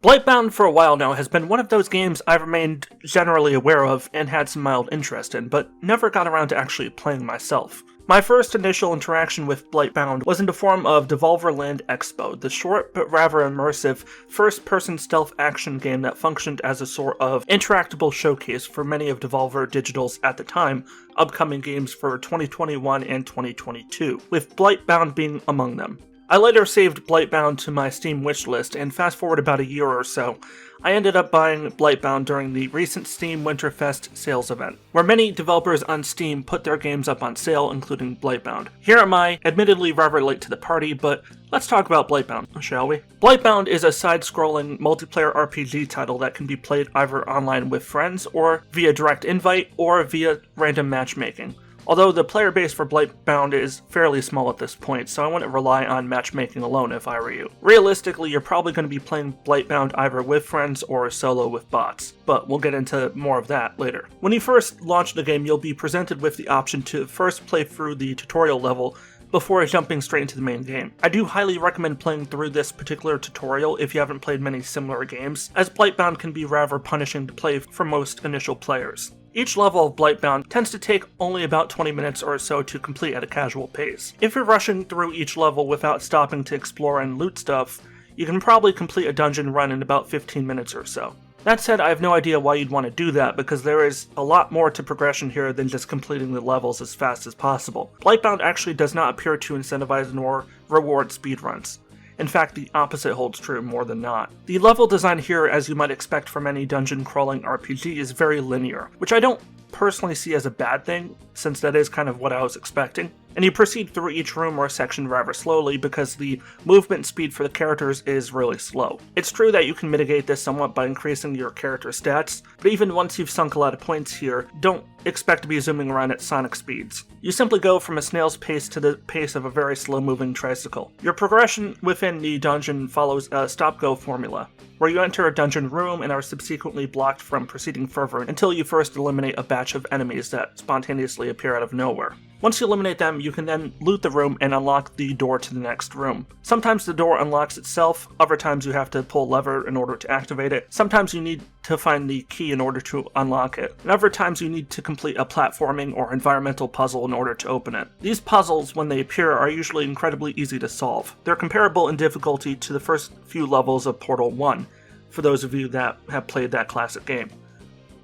Blightbound for a while now has been one of those games I've remained generally aware of and had some mild interest in, but never got around to actually playing myself. My first initial interaction with Blightbound was in the form of Devolver Land Expo, the short but rather immersive first-person stealth action game that functioned as a sort of interactable showcase for many of Devolver Digital's, at the time, upcoming games for 2021 and 2022, with Blightbound being among them. I later saved Blightbound to my Steam wishlist, and fast forward about a year or so, I ended up buying Blightbound during the recent Steam Winterfest sales event, where many developers on Steam put their games up on sale, including Blightbound. Here am I, admittedly rather late to the party, but let's talk about Blightbound, shall we? Blightbound is a side-scrolling multiplayer RPG title that can be played either online with friends, or via direct invite, or via random matchmaking. Although the player base for Blightbound is fairly small at this point, so I wouldn't rely on matchmaking alone if I were you. Realistically, you're probably going to be playing Blightbound either with friends or solo with bots, but we'll get into more of that later. When you first launch the game, you'll be presented with the option to first play through the tutorial level before jumping straight into the main game. I do highly recommend playing through this particular tutorial if you haven't played many similar games, as Blightbound can be rather punishing to play for most initial players. Each level of Blightbound tends to take only about 20 minutes or so to complete at a casual pace. If you're rushing through each level without stopping to explore and loot stuff, you can probably complete a dungeon run in about 15 minutes or so. That said, I have no idea why you'd want to do that, because there is a lot more to progression here than just completing the levels as fast as possible. Blightbound actually does not appear to incentivize nor reward speedruns. In fact, the opposite holds true more than not. The level design here, as you might expect from any dungeon-crawling RPG, is very linear, which I don't personally see as a bad thing, since that is kind of what I was expecting. And you proceed through each room or section rather slowly because the movement speed for the characters is really slow. It's true that you can mitigate this somewhat by increasing your character stats, but even once you've sunk a lot of points here, don't expect to be zooming around at sonic speeds. You simply go from a snail's pace to the pace of a very slow-moving tricycle. Your progression within the dungeon follows a stop-go formula, where you enter a dungeon room and are subsequently blocked from proceeding further until you first eliminate a batch of enemies that spontaneously appear out of nowhere. Once you eliminate them, you can then loot the room and unlock the door to the next room. Sometimes the door unlocks itself, other times you have to pull a lever in order to activate it, sometimes you need to find the key in order to unlock it, and other times you need to complete a platforming or environmental puzzle in order to open it. These puzzles, when they appear, are usually incredibly easy to solve. They're comparable in difficulty to the first few levels of Portal 1, for those of you that have played that classic game.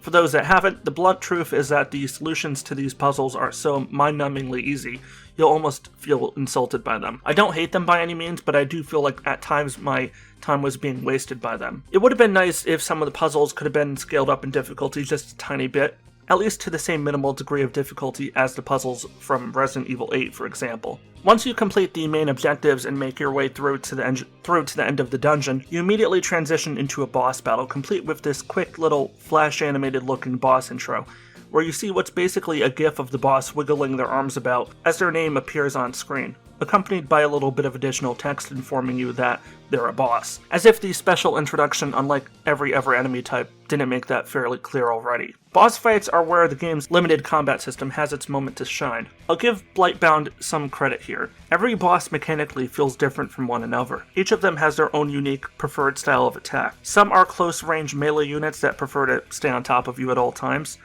For those that haven't, the blunt truth is that the solutions to these puzzles are so mind-numbingly easy, you'll almost feel insulted by them. I don't hate them by any means, but I do feel like at times my time was being wasted by them. It would have been nice if some of the puzzles could have been scaled up in difficulty just a tiny bit, at least to the same minimal degree of difficulty as the puzzles from Resident Evil 8, for example. Once you complete the main objectives and make your way through to the end of the dungeon, you immediately transition into a boss battle, complete with this quick little flash animated looking boss intro, where you see what's basically a gif of the boss wiggling their arms about as their name appears on screen, accompanied by a little bit of additional text informing you that they're a boss. As if the special introduction, unlike every other enemy type, didn't make that fairly clear already. Boss fights are where the game's limited combat system has its moment to shine. I'll give Blightbound some credit here. Every boss mechanically feels different from one another. Each of them has their own unique, preferred style of attack. Some are close-range melee units that prefer to stay on top of you at all times,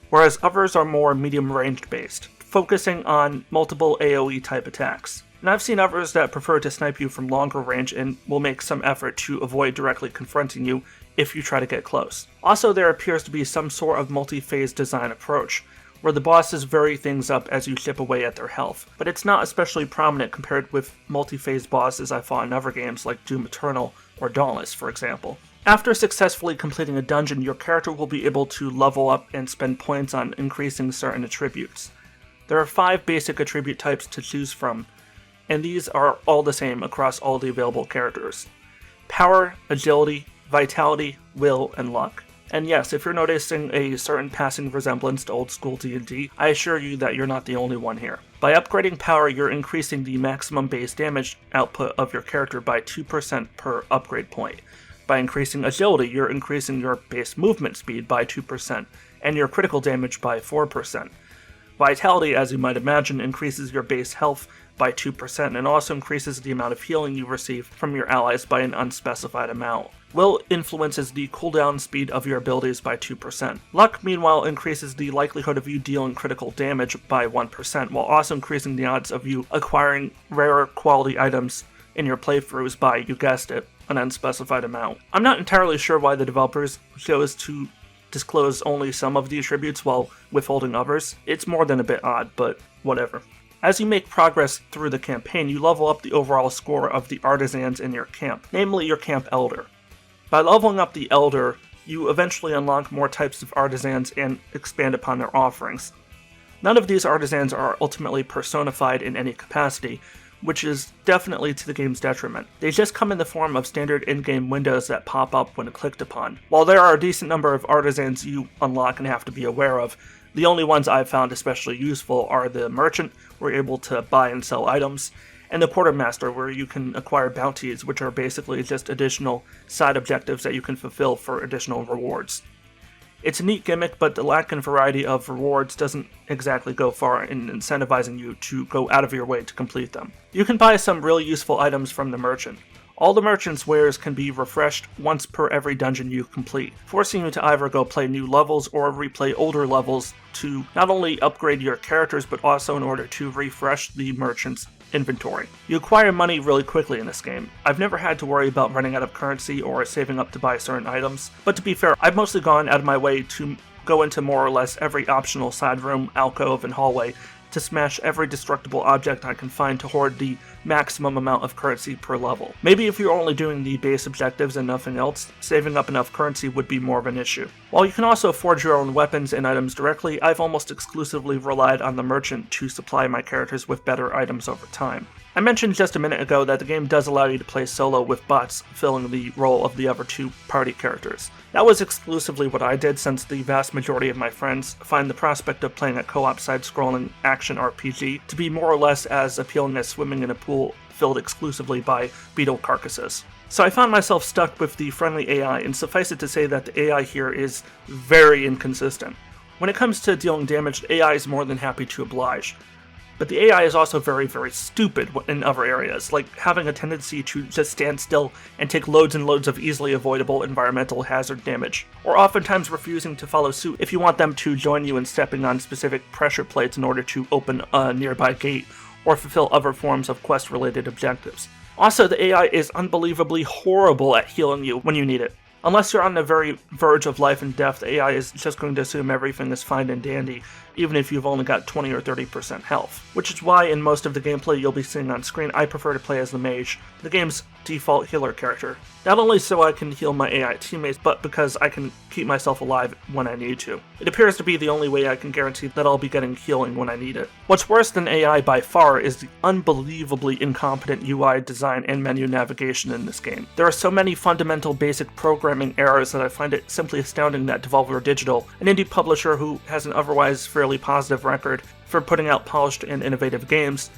whereas others are more medium-ranged based, focusing on multiple AoE type attacks. And I've seen others that prefer to snipe you from longer range and will make some effort to avoid directly confronting you if you try to get close. Also, there appears to be some sort of multi-phase design approach, where the bosses vary things up as you chip away at their health, but it's not especially prominent compared with multi-phase bosses I fought in other games like Doom Eternal or Dauntless, for example. After successfully completing a dungeon, your character will be able to level up and spend points on increasing certain attributes. There are 5 basic attribute types to choose from, and these are all the same across all the available characters: power, agility, vitality, will, and luck. And yes, if you're noticing a certain passing resemblance to old school D&D, I assure you that you're not the only one here. By upgrading power, you're increasing the maximum base damage output of your character by 2% per upgrade point. By increasing agility, you're increasing your base movement speed by 2%, and your critical damage by 4%. Vitality, as you might imagine, increases your base health by 2% and also increases the amount of healing you receive from your allies by an unspecified amount. Will influences the cooldown speed of your abilities by 2%. Luck, meanwhile, increases the likelihood of you dealing critical damage by 1%, while also increasing the odds of you acquiring rarer quality items in your playthroughs by, you guessed it, an unspecified amount. I'm not entirely sure why the developers chose to disclose only some of the attributes while withholding others. It's more than a bit odd, but whatever. As you make progress through the campaign, you level up the overall score of the artisans in your camp, namely your camp elder. By leveling up the elder, you eventually unlock more types of artisans and expand upon their offerings. None of these artisans are ultimately personified in any capacity, which is definitely to the game's detriment. They just come in the form of standard in-game windows that pop up when clicked upon. While there are a decent number of artisans you unlock and have to be aware of, the only ones I've found especially useful are the merchant, where you're able to buy and sell items, and the quartermaster, where you can acquire bounties, which are basically just additional side objectives that you can fulfill for additional rewards. It's a neat gimmick, but the lack in variety of rewards doesn't exactly go far in incentivizing you to go out of your way to complete them. You can buy some really useful items from the merchant. All the merchant's wares can be refreshed once per every dungeon you complete, forcing you to either go play new levels or replay older levels to not only upgrade your characters, but also in order to refresh the merchant's inventory. You acquire money really quickly in this game. I've never had to worry about running out of currency or saving up to buy certain items, but to be fair, I've mostly gone out of my way to go into more or less every optional side room, alcove, and hallway to smash every destructible object I can find to hoard the maximum amount of currency per level. Maybe if you're only doing the base objectives and nothing else, saving up enough currency would be more of an issue. While you can also forge your own weapons and items directly, I've almost exclusively relied on the merchant to supply my characters with better items over time. I mentioned just a minute ago that the game does allow you to play solo with bots filling the role of the other two party characters. That was exclusively what I did, since the vast majority of my friends find the prospect of playing a co-op side-scrolling action RPG to be more or less as appealing as swimming in a pool filled exclusively by beetle carcasses. So I found myself stuck with the friendly AI, and suffice it to say that the AI here is very inconsistent. When it comes to dealing damage, the AI is more than happy to oblige. But the AI is also very, very stupid in other areas, like having a tendency to just stand still and take loads and loads of easily avoidable environmental hazard damage, or oftentimes refusing to follow suit if you want them to join you in stepping on specific pressure plates in order to open a nearby gate or fulfill other forms of quest-related objectives. Also, the AI is unbelievably horrible at healing you when you need it. Unless you're on the very verge of life and death, the AI is just going to assume everything is fine and dandy, even if you've only got 20 or 30% health. Which is why in most of the gameplay you'll be seeing on screen, I prefer to play as the mage, the game's default healer character. Not only so I can heal my AI teammates, but because I can keep myself alive when I need to. It appears to be the only way I can guarantee that I'll be getting healing when I need it. What's worse than AI by far is the unbelievably incompetent UI design and menu navigation in this game. There are so many fundamental basic programming errors that I find it simply astounding that Devolver Digital, an indie publisher who has an otherwise fairly positive record for putting out polished and innovative games,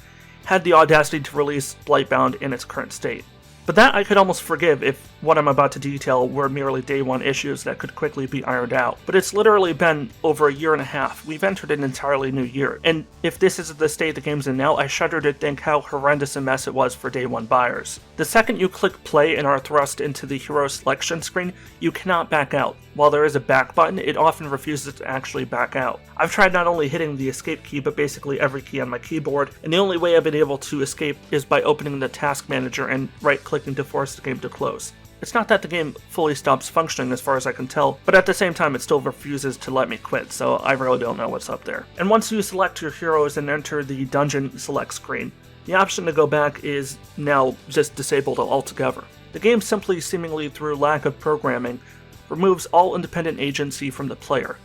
had the audacity to release Blightbound in its current state. But that I could almost forgive if what I'm about to detail were merely day one issues that could quickly be ironed out. But it's literally been over a year and a half. We've entered an entirely new year, and if this is the state the game's in now, I shudder to think how horrendous a mess it was for day one buyers. The second you click play and are thrust into the hero selection screen, you cannot back out. While there is a back button, it often refuses to actually back out. I've tried not only hitting the escape key, but basically every key on my keyboard, and the only way I've been able to escape is by opening the task manager and right-clicking to force the game to close. It's not that the game fully stops functioning as far as I can tell, but at the same time it still refuses to let me quit, so I really don't know what's up there. And once you select your heroes and enter the dungeon select screen, the option to go back is now just disabled altogether. The game simply, seemingly through lack of programming, removes all independent agency from the player.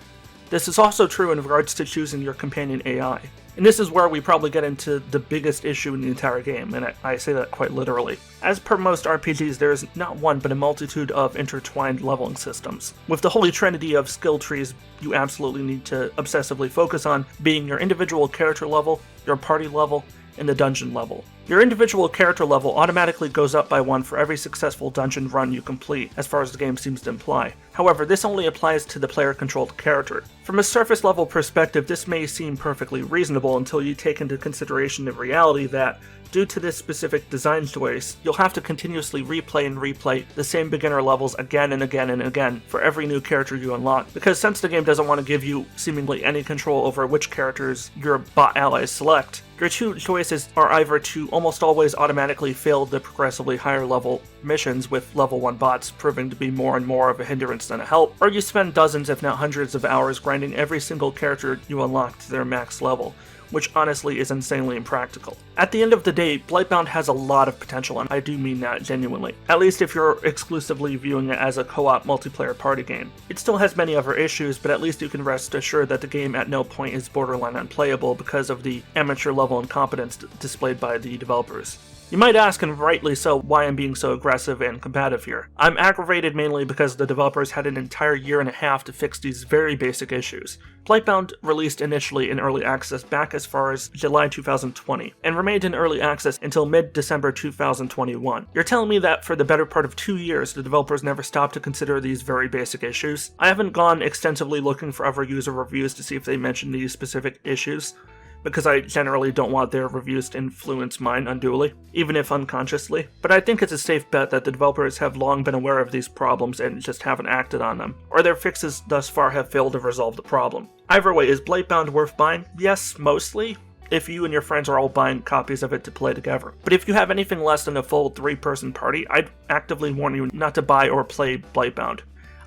This is also true in regards to choosing your companion AI. And this is where we probably get into the biggest issue in the entire game, and I say that quite literally. As per most RPGs, there is not one but a multitude of intertwined leveling systems, with the holy trinity of skill trees you absolutely need to obsessively focus on being your individual character level, your party level, in the dungeon level. Your individual character level automatically goes up by 1 for every successful dungeon run you complete, as far as the game seems to imply. However, this only applies to the player-controlled character. From a surface level perspective, this may seem perfectly reasonable until you take into consideration the reality that, due to this specific design choice, you'll have to continuously replay and replay the same beginner levels again and again and again for every new character you unlock, because since the game doesn't want to give you seemingly any control over which characters your bot allies select, your two choices are either to almost always automatically fail the progressively higher level missions with level 1 bots proving to be more and more of a hindrance than a help, or you spend dozens if not hundreds of hours grinding every single character you unlock to their max level, which honestly is insanely impractical. At the end of the day, Blightbound has a lot of potential, and I do mean that genuinely. At least if you're exclusively viewing it as a co-op multiplayer party game. It still has many other issues, but at least you can rest assured that the game at no point is borderline unplayable because of the amateur level incompetence displayed by the developers. You might ask, and rightly so, why I'm being so aggressive and combative here. I'm aggravated mainly because the developers had an entire year and a half to fix these very basic issues. Blightbound released initially in early access back as far as July 2020, and remained in early access until mid-December 2021. You're telling me that for the better part of 2 years, the developers never stopped to consider these very basic issues? I haven't gone extensively looking for other user reviews to see if they mention these specific issues, because I generally don't want their reviews to influence mine unduly, even if unconsciously. But I think it's a safe bet that the developers have long been aware of these problems and just haven't acted on them, or their fixes thus far have failed to resolve the problem. Either way, is Blightbound worth buying? Yes, mostly, if you and your friends are all buying copies of it to play together. But if you have anything less than a full 3-person party, I'd actively warn you not to buy or play Blightbound.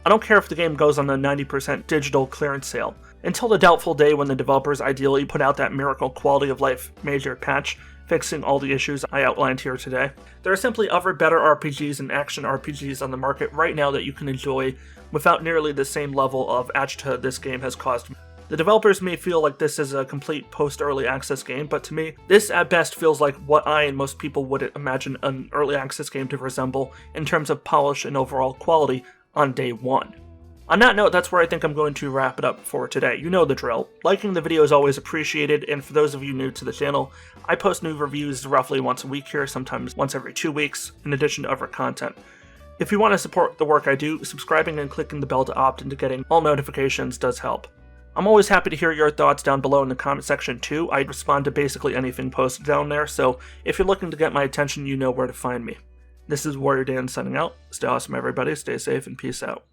I don't care if the game goes on the 90% digital clearance sale. Until the doubtful day when the developers ideally put out that miracle quality of life major patch, fixing all the issues I outlined here today, there are simply other better RPGs and action RPGs on the market right now that you can enjoy without nearly the same level of agita this game has caused. The developers may feel like this is a complete post-early access game, but to me, this at best feels like what I and most people would imagine an early access game to resemble in terms of polish and overall quality on day one. On that note, that's where I think I'm going to wrap it up for today. You know the drill. Liking the video is always appreciated, and for those of you new to the channel, I post new reviews roughly once a week here, sometimes once every 2 weeks, in addition to other content. If you want to support the work I do, subscribing and clicking the bell to opt into getting all notifications does help. I'm always happy to hear your thoughts down below in the comment section too. I respond to basically anything posted down there, so if you're looking to get my attention, you know where to find me. This is Warrior Dan signing out. Stay awesome everybody, stay safe, and peace out.